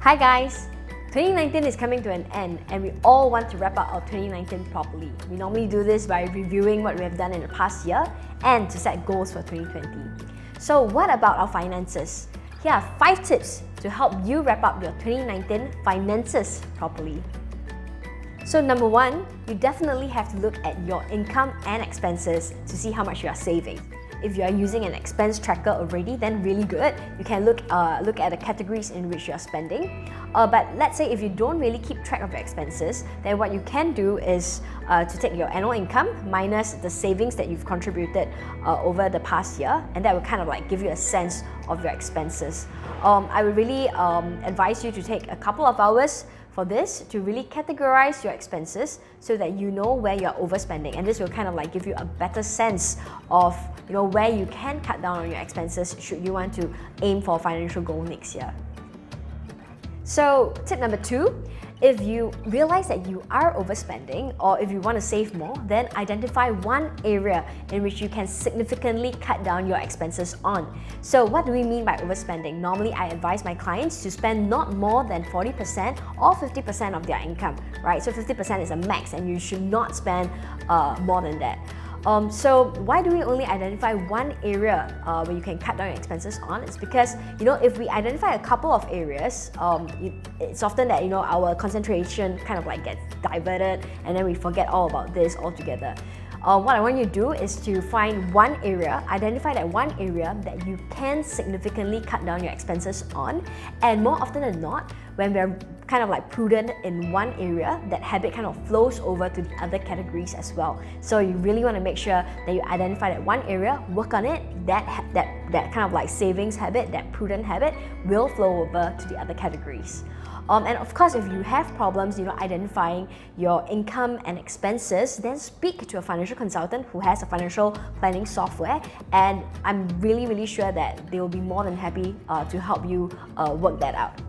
Hi guys! 2019 is coming to an end and we all want to wrap up our 2019 properly. We normally do this by reviewing what we have done in the past year and to set goals for 2020. So what about our finances? Here are 5 tips to help you wrap up your 2019 finances properly. So number 1, you definitely have to look at your income and expenses to see how much you are saving. If you are using an expense tracker already, then really good. You can look at the categories in which you are spending. But let's say if you don't really keep track of your expenses, then what you can do is to take your annual income minus the savings that you've contributed over the past year, and that will kind of like give you a sense of your expenses. I would really advise you to take a couple of hours for this to really categorize your expenses so that you know where you're overspending, and this will kind of like give you a better sense of where you can cut down on your expenses should you want to aim for a financial goal next year. So tip number 2, if you realize that you are overspending or if you want to save more, then identify one area in which you can significantly cut down your expenses on. So what do we mean by overspending? Normally, I advise my clients to spend not more than 40% or 50% of their income, right? So 50% is a max and you should not spend more than that. So why do we only identify one area where you can cut down your expenses on? It's because if we identify a couple of areas, it's often that our concentration kind of like gets diverted and then we forget all about this altogether. What I want you to do is to find one area, identify that one area that you can significantly cut down your expenses on, and more often than not, when we're kind of like prudent in one area, that habit kind of flows over to the other categories as well. So you really want to make sure that you identify that one area, work on it, that kind of like savings habit, that prudent habit will flow over to the other categories. And of course, if you have problems, identifying your income and expenses, then speak to a financial consultant who has a financial planning software, and I'm really sure that they will be more than happy to help you work that out.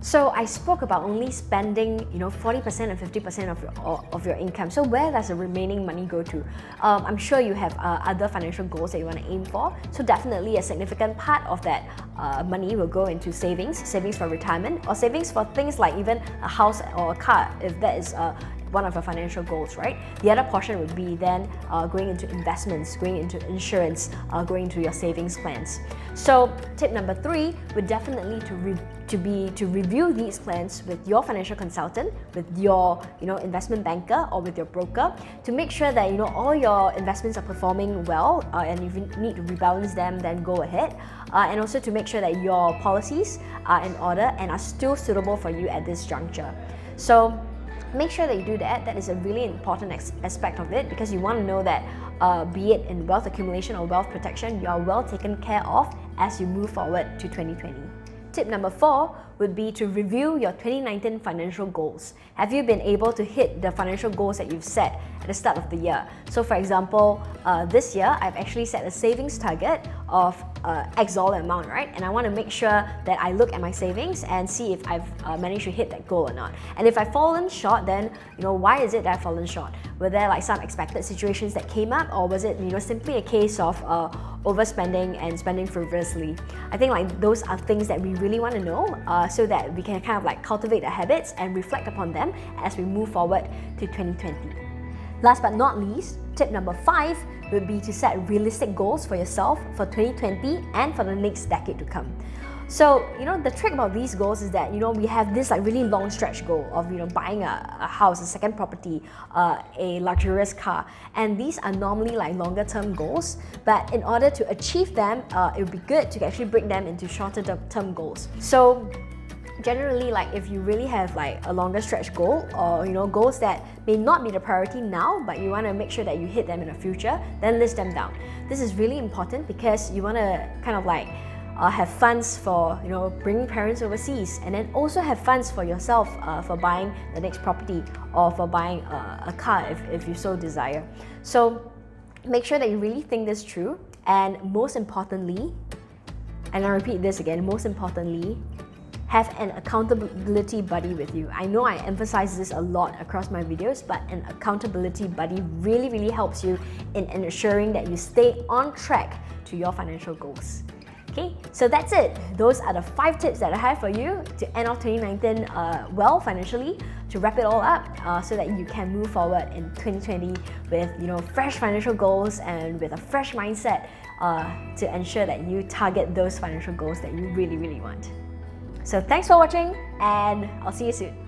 So I spoke about only spending 40% and 50% of your income. So where does the remaining money go to? I'm sure you have other financial goals that you want to aim for. So definitely a significant part of that money will go into savings for retirement, or savings for things like even a house or a car, if that is one of your financial goals, right? The other portion would be then going into investments, going into insurance, going into your savings plans. So tip number 3 would definitely to review these plans with your financial consultant, with your investment banker, or with your broker, to make sure that all your investments are performing well, and if you need to rebalance them, then go ahead, and also to make sure that your policies are in order and are still suitable for you at this juncture. So make sure that you do that. That is a really important aspect of it, because you want to know that be it in wealth accumulation or wealth protection, you are well taken care of as you move forward to 2020. Tip number 4 would be to review your 2019 financial goals. Have you been able to hit the financial goals that you've set at the start of the year? So for example, this year I've actually set a savings target of X dollar amount, right? And I want to make sure that I look at my savings and see if I've managed to hit that goal or not. And if I've fallen short, then why is it that I've fallen short? Were there like some expected situations that came up, or was it simply a case of overspending and spending frivolously? I think like those are things that we really want to know, so that we can kind of like cultivate the habits and reflect upon them as we move forward to 2020. Last but not least, tip number 5 would be to set realistic goals for yourself for 2020 and for the next decade to come. So, the trick about these goals is that, we have this like really long stretch goal of, buying a house, a second property, a luxurious car. And these are normally like longer term goals, but in order to achieve them, it would be good to actually break them into shorter term goals. So generally, like if you really have like a longer stretch goal, or goals that may not be the priority now, but you want to make sure that you hit them in the future, then list them down. This is really important because you want to kind of like have funds for bringing parents overseas, and then also have funds for yourself for buying the next property, or for buying a car if you so desire. So make sure that you really think this through, and most importantly, and I repeat this again, most importantly, have an accountability buddy with you. I know I emphasize this a lot across my videos, but an accountability buddy really helps you in ensuring that you stay on track to your financial goals. Okay, so that's it. Those are the 5 tips that I have for you to end off 2019 well financially, to wrap it all up so that you can move forward in 2020 with fresh financial goals and with a fresh mindset to ensure that you target those financial goals that you really, really want. So thanks for watching, and I'll see you soon.